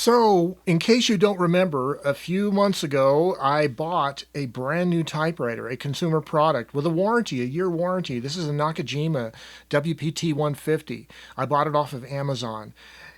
So, in case you don't remember, a few months ago, I bought a brand new typewriter, a consumer product with a warranty, a year warranty. This is a Nakajima WPT-150. I bought it off of Amazon.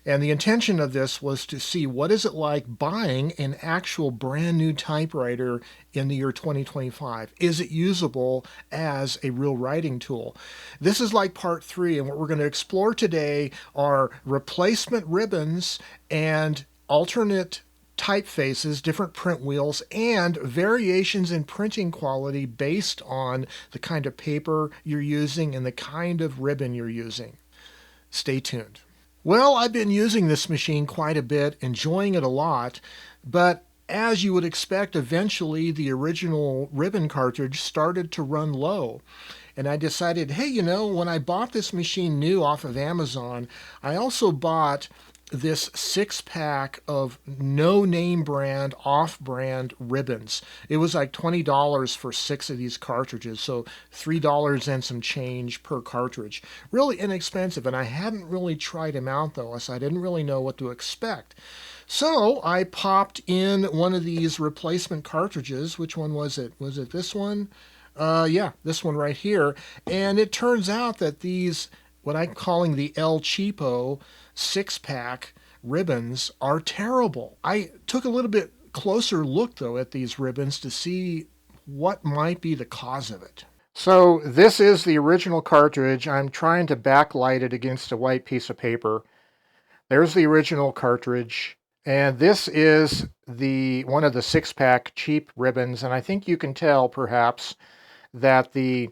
And the intention of this was to see what is it like buying an actual brand new typewriter in the year 2025. Is it usable as a real writing tool? This is like part three, and what we're going to explore today are replacement ribbons and alternate typefaces, different print wheels, and variations in printing quality based on the kind of paper you're using and the kind of ribbon you're using. Stay tuned. Well, I've been using this machine quite a bit, enjoying it a lot, but as you would expect, eventually the original ribbon cartridge started to run low. And I decided, hey, when I bought this machine new off of Amazon, I also bought this 6-pack of no name brand, off-brand ribbons. It was like $20 for 6 of these cartridges, so $3 and some change per cartridge. Really inexpensive, and I hadn't really tried them out though, so I didn't really know what to expect. So I popped in one of these replacement cartridges. Which one was it? Was it this one? Yeah, this one right here. And it turns out that these, what I'm calling the El Cheapo 6-pack ribbons, are terrible. I took a little bit closer look though at these ribbons to see what might be the cause of it. So this is the original cartridge. I'm trying to backlight it against a white piece of paper. There's the original cartridge. And this is the one of the 6-pack cheap ribbons. And I think you can tell perhaps that the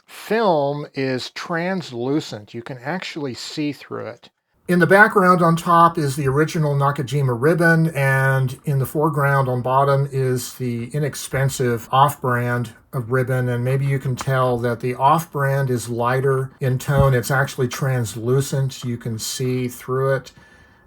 film is translucent. You can actually see through it. In the background on top is the original Nakajima ribbon, and in the foreground on bottom is the inexpensive off-brand of ribbon, and maybe you can tell that the off-brand is lighter in tone. It's actually translucent. You can see through it,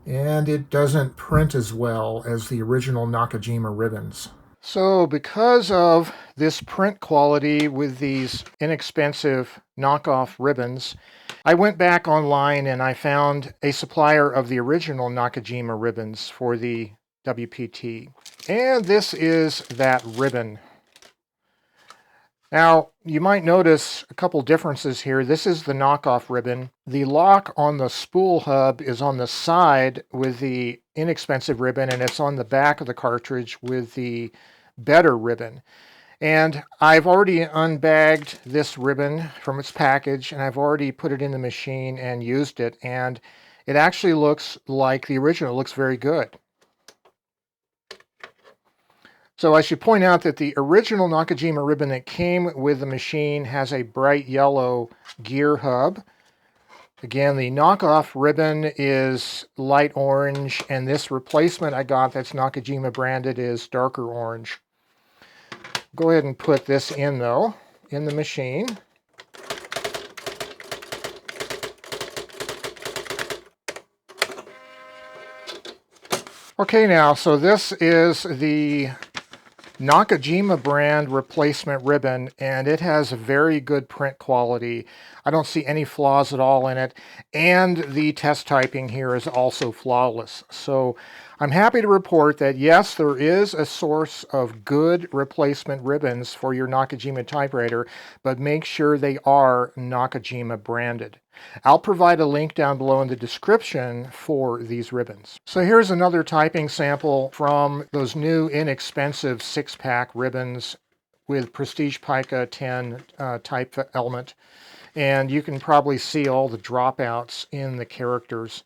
and it doesn't print as well as the original Nakajima ribbons. So because of this print quality with these inexpensive knockoff ribbons, I went back online and I found a supplier of the original Nakajima ribbons for the WPT. And this is that ribbon. Now, you might notice a couple differences here. This is the knockoff ribbon. The lock on the spool hub is on the side with the inexpensive ribbon, and it's on the back of the cartridge with the better ribbon. And I've already unbagged this ribbon from its package, and I've already put it in the machine and used it, and it actually looks like the original. It looks very good. So I should point out that the original Nakajima ribbon that came with the machine has a bright yellow gear hub. Again, the knockoff ribbon is light orange, and this replacement I got that's Nakajima branded is darker orange. Go ahead and put this in though, in the machine. Okay, now, so this is the Nakajima brand replacement ribbon, and it has very good print quality. I don't see any flaws at all in it, and the test typing here is also flawless. So I'm happy to report that yes, there is a source of good replacement ribbons for your Nakajima typewriter, but make sure they are Nakajima branded. I'll provide a link down below in the description for these ribbons. So here's another typing sample from those new inexpensive 6-pack ribbons with Prestige Pica 10 type element. And you can probably see all the dropouts in the characters.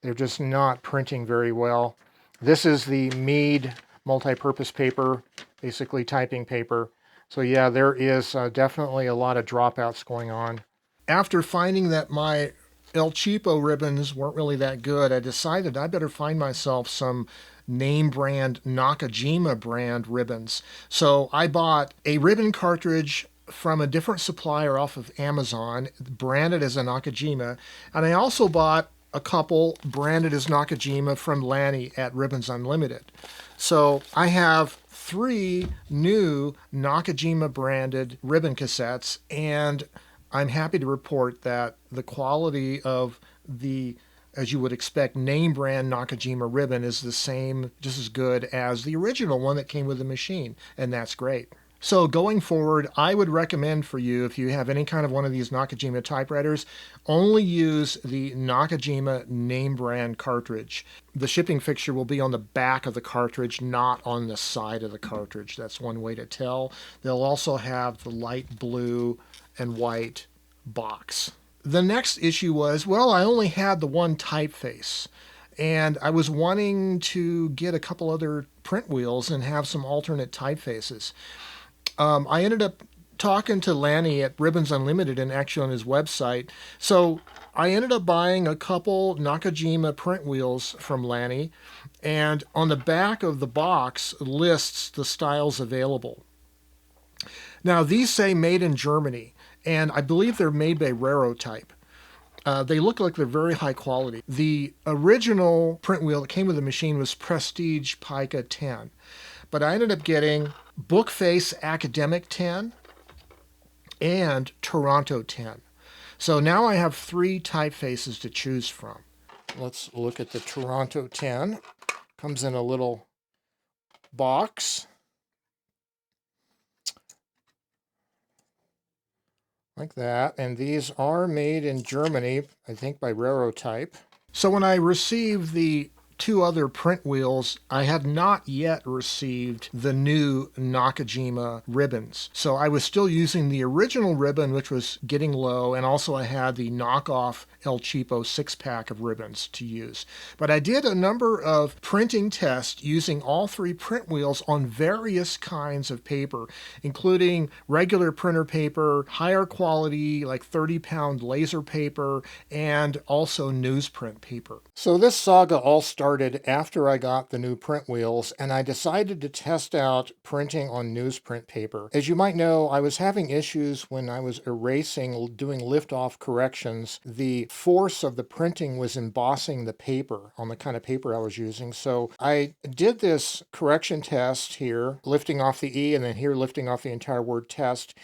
They're just not printing very well. This is the Mead multi-purpose paper, basically typing paper. So yeah, there is definitely a lot of dropouts going on. After finding that my El Cheapo ribbons weren't really that good, I decided I better find myself some name brand Nakajima brand ribbons. So I bought a ribbon cartridge from a different supplier off of Amazon, branded as a Nakajima, and I also bought a couple branded as Nakajima from Lanny at Ribbons Unlimited. So I have 3 new Nakajima branded ribbon cassettes, and I'm happy to report that the quality of the as you would expect, name brand Nakajima ribbon is the same, just as good as the original one that came with the machine, and that's great. So going forward, I would recommend for you, if you have any kind of one of these Nakajima typewriters, only use the Nakajima name brand cartridge. The shipping fixture will be on the back of the cartridge, not on the side of the cartridge. That's one way to tell. They'll also have the light blue and white box. The next issue was, well, I only had the one typeface, and I was wanting to get a couple other print wheels and have some alternate typefaces. I ended up talking to Lanny at Ribbons Unlimited and actually on his website. So I ended up buying a couple Nakajima print wheels from Lanny, and on the back of the box lists the styles available. Now, these say made in Germany, and I believe they're made by Rarotype. They look like they're very high quality. The original print wheel that came with the machine was Prestige Pica 10, but I ended up getting Bookface Academic 10 and Toronto 10. So now I have 3 typefaces to choose from. Let's look at the Toronto 10. Comes in a little box. Like that. And these are made in Germany, I think by Rarotype. So when I received the 2 other print wheels, I had not yet received the new Nakajima ribbons. So I was still using the original ribbon, which was getting low, and also I had the knockoff El Cheapo 6-pack of ribbons to use. But I did a number of printing tests using all 3 print wheels on various kinds of paper, including regular printer paper, higher quality, like 30-pound laser paper, and also newsprint paper. So this saga all started after I got the new print wheels, and I decided to test out printing on newsprint paper. As you might know, I was having issues when I was erasing, doing lift-off corrections. The force of the printing was embossing the paper on the kind of paper I was using. So I did this correction test here, lifting off the E, and then here lifting off the entire word test.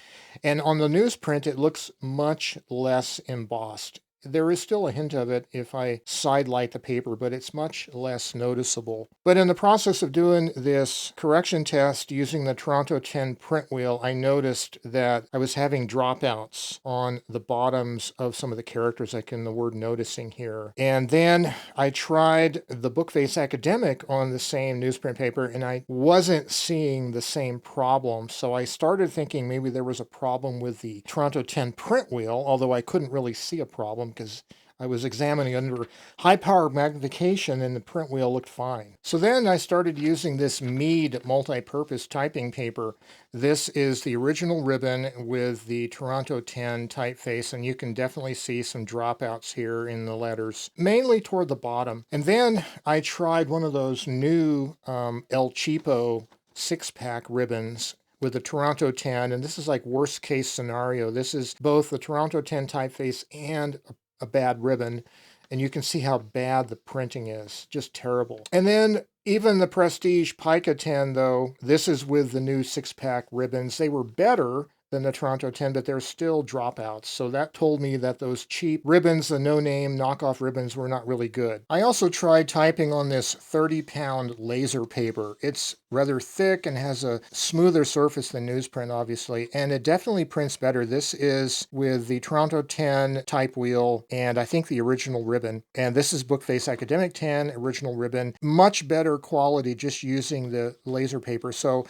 And on the newsprint, it looks much less embossed. There is still a hint of it if I sidelight the paper, but it's much less noticeable. But in the process of doing this correction test using the Toronto 10 print wheel, I noticed that I was having dropouts on the bottoms of some of the characters, like in the word noticing here. And then I tried the Bookface Academic on the same newsprint paper, and I wasn't seeing the same problem. So I started thinking maybe there was a problem with the Toronto 10 print wheel, although I couldn't really see a problem because I was examining under high power magnification and the print wheel looked fine. So then I started using this Mead multi-purpose typing paper. This is the original ribbon with the Toronto 10 typeface, and you can definitely see some dropouts here in the letters, mainly toward the bottom. And then I tried one of those new El Cheapo 6-pack ribbons with the Toronto 10, and this is like worst case scenario. This is both the Toronto 10 typeface and a bad ribbon, and you can see how bad the printing is, just terrible. And then even the Prestige Pica 10, though, this is with the new 6-pack ribbons. They were better than the Toronto 10, but there's still dropouts. So that told me that those cheap ribbons, the no-name knockoff ribbons, were not really good. I also tried typing on this 30-pound laser paper. It's rather thick and has a smoother surface than newsprint, obviously, and it definitely prints better. This is with the Toronto 10 type wheel and I think the original ribbon. And this is Bookface Academic 10, original ribbon. Much better quality just using the laser paper. So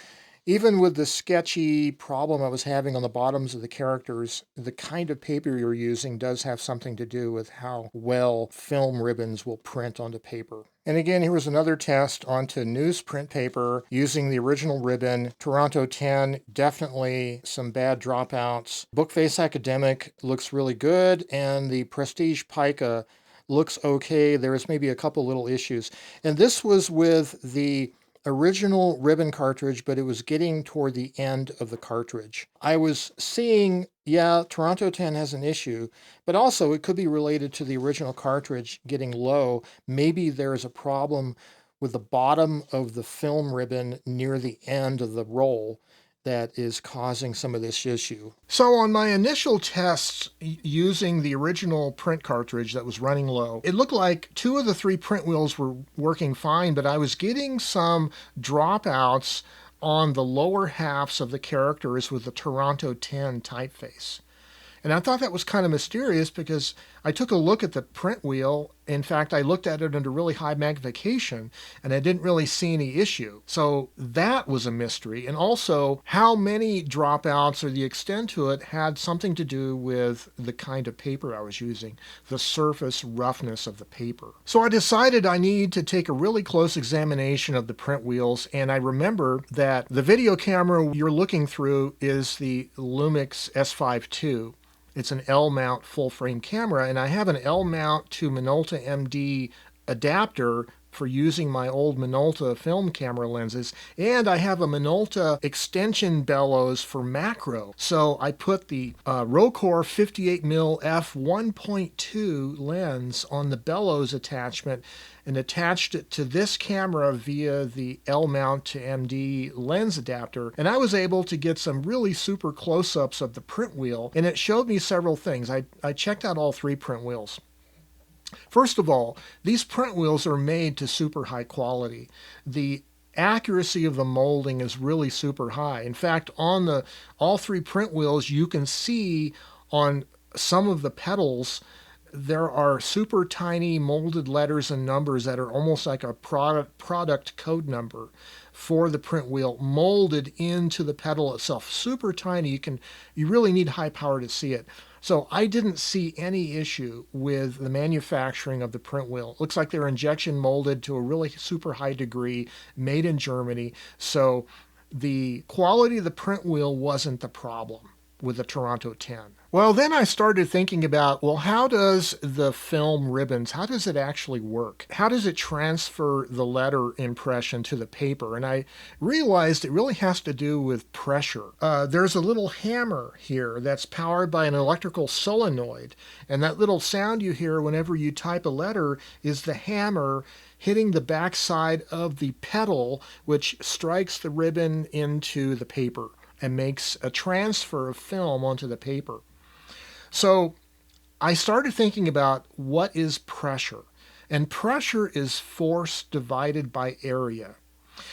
even with the sketchy problem I was having on the bottoms of the characters, the kind of paper you're using does have something to do with how well film ribbons will print onto paper. And again, here was another test onto newsprint paper using the original ribbon. Toronto 10, definitely some bad dropouts. Bookface Academic looks really good, and the Prestige Pica looks okay. There's maybe a couple little issues. And this was with the original ribbon cartridge, but it was getting toward the end of the cartridge. I was seeing, yeah, Toronto 10 has an issue, but also it could be related to the original cartridge getting low. Maybe there is a problem with the bottom of the film ribbon near the end of the roll. that is causing some of this issue. So on my initial tests using the original print cartridge that was running low, it looked like 2 of the 3 print wheels were working fine, but I was getting some dropouts on the lower halves of the characters with the Toronto 10 typeface. And I thought that was kind of mysterious because I took a look at the print wheel. In fact, I looked at it under really high magnification and I didn't really see any issue. So that was a mystery. And also, how many dropouts or the extent to it had something to do with the kind of paper I was using, the surface roughness of the paper. So I decided I need to take a really close examination of the print wheels. And I remember that the video camera you're looking through is the Lumix S5 II. It's an L-mount full-frame camera, and I have an L-mount to Minolta MD adapter for using my old Minolta film camera lenses, and I have a Minolta extension bellows for macro. So I put the Rocore 58mm f1.2 lens on the bellows attachment and attached it to this camera via the L-mount to MD lens adapter, and I was able to get some really super close-ups of the print wheel, and it showed me several things. I checked out all 3 print wheels. First of all, these print wheels are made to super high quality. The accuracy of the molding is really super high. In fact, on all 3 print wheels, you can see on some of the pedals there are super tiny molded letters and numbers that are almost like a product code number for the print wheel molded into the pedal itself. Super tiny. You really need high power to see it. So I didn't see any issue with the manufacturing of the print wheel. It looks like they're injection molded to a really super high degree, made in Germany. So the quality of the print wheel wasn't the problem with the Toronto 10. Well, then I started thinking about, well, how does the film ribbons, how does it actually work? How does it transfer the letter impression to the paper? And I realized it really has to do with pressure. There's a little hammer here that's powered by an electrical solenoid, and that little sound you hear whenever you type a letter is the hammer hitting the backside of the pedal, which strikes the ribbon into the paper and makes a transfer of film onto the paper. So I started thinking about what is pressure. And pressure is force divided by area.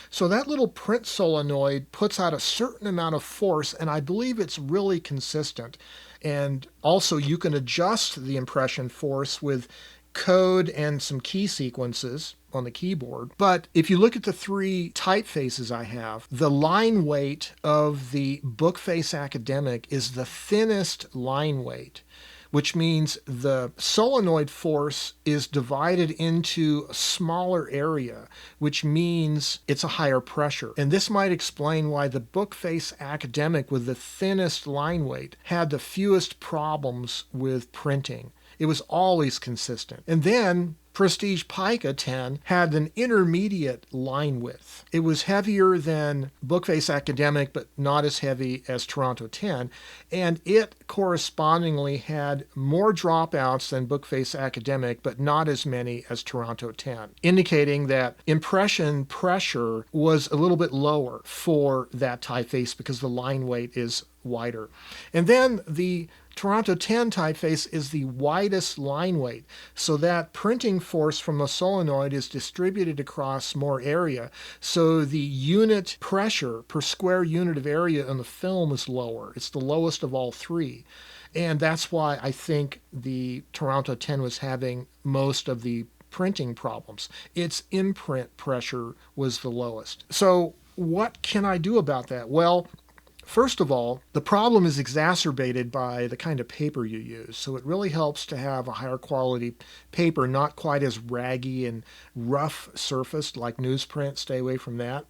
So that little print solenoid puts out a certain amount of force, and I believe it's really consistent. And also you can adjust the impression force with code and some key sequences on the keyboard. But if you look at the 3 typefaces I have, the line weight of the Bookface Academic is the thinnest line weight, which means the solenoid force is divided into a smaller area, which means it's a higher pressure. And this might explain why the Bookface Academic with the thinnest line weight had the fewest problems with printing. It was always consistent. And then Prestige Pica 10 had an intermediate line width. It was heavier than Bookface Academic, but not as heavy as Toronto 10, and it correspondingly had more dropouts than Bookface Academic, but not as many as Toronto 10, indicating that impression pressure was a little bit lower for that typeface because the line weight is wider. And then the Toronto 10 typeface is the widest line weight, so that printing force from the solenoid is distributed across more area, so the unit pressure per square unit of area on the film is lower. It's the lowest of all 3. And that's why I think the Toronto 10 was having most of the printing problems. Its imprint pressure was the lowest. So what can I do about that? Well, first of all, the problem is exacerbated by the kind of paper you use. So it really helps to have a higher quality paper, not quite as raggy and rough surfaced like newsprint. Stay away from that.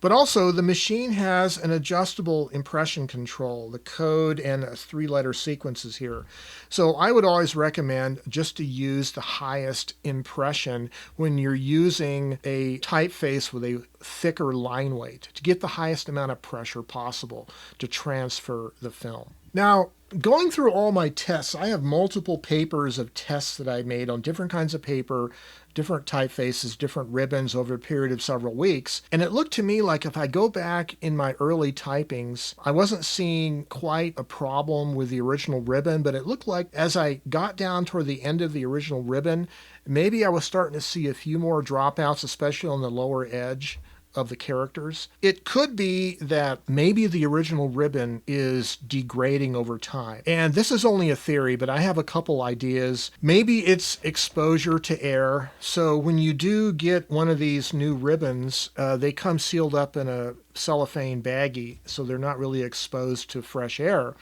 But also, the machine has an adjustable impression control, the code and 3-letter sequences here. So I would always recommend just to use the highest impression when you're using a typeface with a thicker line weight to get the highest amount of pressure possible to transfer the film. Now, going through all my tests, I have multiple papers of tests that I made on different kinds of paper different typefaces, different ribbons over a period of several weeks. And it looked to me like if I go back in my early typings, I wasn't seeing quite a problem with the original ribbon, but it looked like as I got down toward the end of the original ribbon, maybe I was starting to see a few more dropouts, especially on the lower edge of the characters. It could be that maybe the original ribbon is degrading over time. And this is only a theory, but I have a couple ideas. Maybe it's exposure to air. So when you do get one of these new ribbons, they come sealed up in a cellophane baggie, so they're not really exposed to fresh air.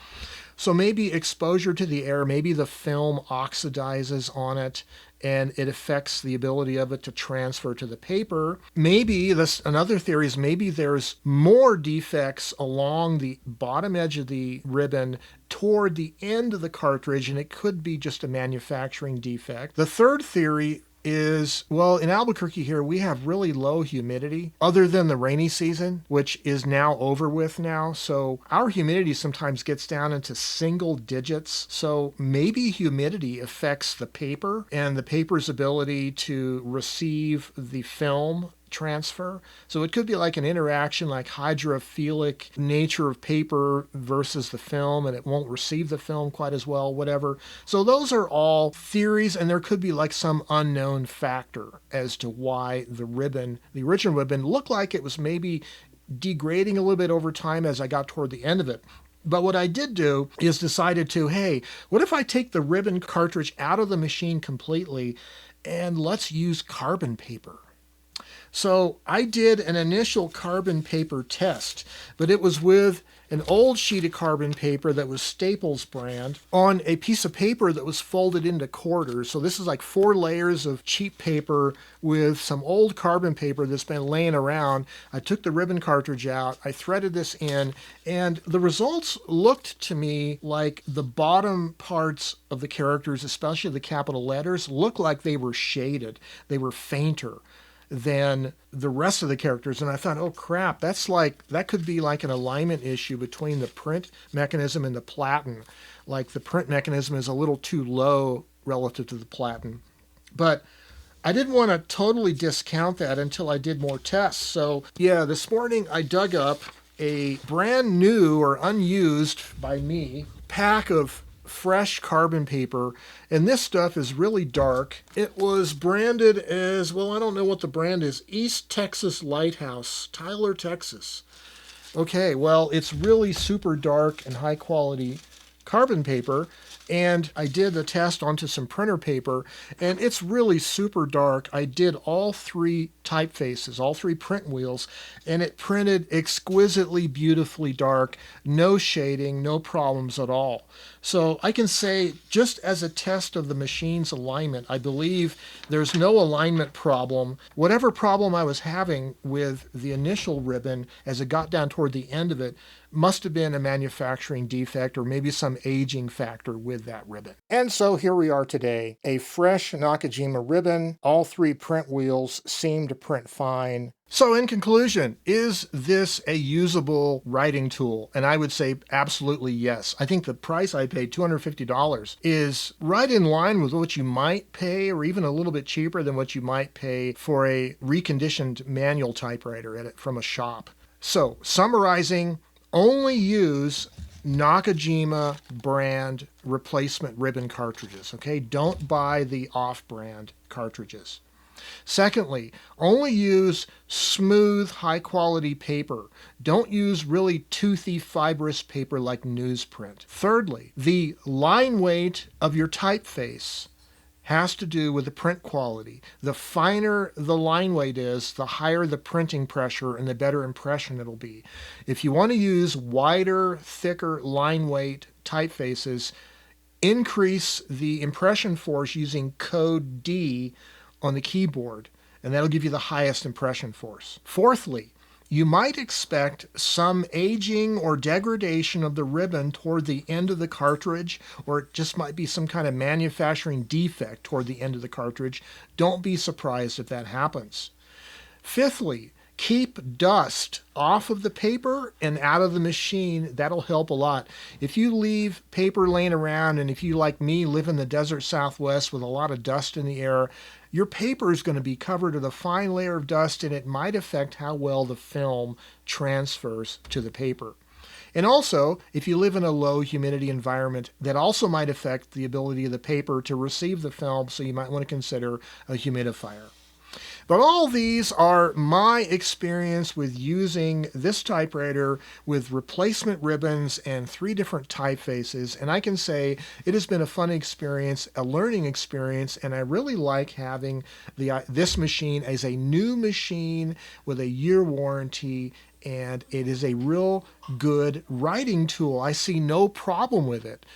So maybe exposure to the air, maybe the film oxidizes on it and it affects the ability of it to transfer to the paper. Maybe another theory is maybe there's more defects along the bottom edge of the ribbon toward the end of the cartridge, and it could be just a manufacturing defect. The third theory is, well, in Albuquerque here, we have really low humidity other than the rainy season, which is now over with now. So our humidity sometimes gets down into single digits. So maybe humidity affects the paper and the paper's ability to receive the film transfer. So it could be like an interaction, like hydrophilic nature of paper versus the film, and it won't receive the film quite as well, whatever. So those are all theories, and there could be like some unknown factor as to why the original ribbon, looked like it was maybe degrading a little bit over time as I got toward the end of it. But what I did do is decided to, hey, what if I take the ribbon cartridge out of the machine completely and let's use carbon paper? So I did an initial carbon paper test, but it was with an old sheet of carbon paper that was Staples brand on a piece of paper that was folded into quarters. So this is like 4 layers of cheap paper with some old carbon paper that's been laying around. I took the ribbon cartridge out, I threaded this in, and the results looked to me like the bottom parts of the characters, especially the capital letters, looked like they were shaded. They were fainter than the rest of the characters. And I thought, oh crap, that could be like an alignment issue between the print mechanism and the platen. Like the print mechanism is a little too low relative to the platen. But I didn't want to totally discount that until I did more tests. So yeah, this morning I dug up a brand new or unused by me pack of fresh carbon paper, and this stuff is really dark. It was branded as, well, I don't know what the brand is, East Texas Lighthouse, Tyler, Texas. Okay, well, it's really super dark and high quality carbon paper, and I did a test onto some printer paper, and it's really super dark. I did all 3 typefaces, all 3 print wheels, and it printed exquisitely beautifully dark, no shading, no problems at all. So I can say, just as a test of the machine's alignment, I believe there's no alignment problem. Whatever problem I was having with the initial ribbon as it got down toward the end of it must have been a manufacturing defect or maybe some aging factor with that ribbon. And so here we are today, a fresh Nakajima ribbon. All 3 print wheels seem to print fine. So in conclusion, is this a usable writing tool? And I would say absolutely yes. I think the price I paid, $250, is right in line with what you might pay, or even a little bit cheaper than what you might pay for a reconditioned manual typewriter from a shop. So summarizing, only use Nakajima brand replacement ribbon cartridges, okay? Don't buy the off-brand cartridges. Secondly, only use smooth, high-quality paper. Don't use really toothy, fibrous paper like newsprint. Thirdly, the line weight of your typeface has to do with the print quality. The finer the line weight is, the higher the printing pressure and the better impression it'll be. If you want to use wider, thicker line weight typefaces, increase the impression force using code D on the keyboard, and that'll give you the highest impression force. Fourthly, you might expect some aging or degradation of the ribbon toward the end of the cartridge, or it just might be some kind of manufacturing defect toward the end of the cartridge. Don't be surprised if that happens. Fifthly, Keep dust off of the paper and out of the machine. That'll help a lot. If you leave paper laying around, and if you, like me, live in the desert Southwest with a lot of dust in the air, your paper is going to be covered with a fine layer of dust, and it might affect how well the film transfers to the paper. And also, if you live in a low humidity environment, that also might affect the ability of the paper to receive the film, so you might want to consider a humidifier. But all these are my experience with using this typewriter with replacement ribbons and 3 different typefaces. And I can say it has been a fun experience, a learning experience, and I really like having this machine as a new machine with a year warranty. And it is a real good writing tool. I see no problem with it.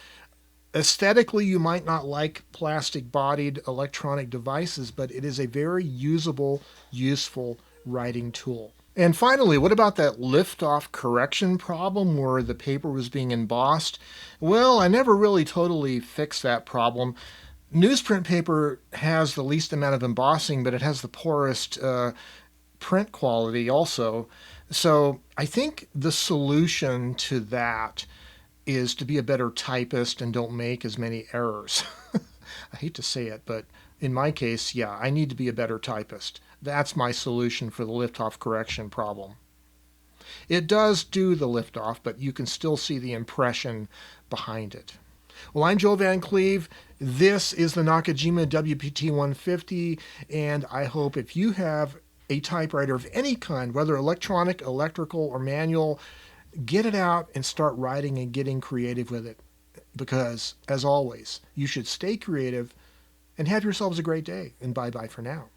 Aesthetically, you might not like plastic-bodied electronic devices, but it is a very usable, useful writing tool. And finally, what about that lift-off correction problem where the paper was being embossed? Well, I never really totally fixed that problem. Newsprint paper has the least amount of embossing, but it has the poorest print quality also. So I think the solution to that is to be a better typist and don't make as many errors. I hate to say it, but in my case, yeah, I need to be a better typist. That's my solution for the lift-off correction problem. It does do the lift-off, but you can still see the impression behind it. Well, I'm Joe Van Cleve. This is the Nakajima WPT-150, and I hope if you have a typewriter of any kind, whether electronic, electrical, or manual, get it out and start writing and getting creative with it. Because, as always, you should stay creative and have yourselves a great day. And bye-bye for now.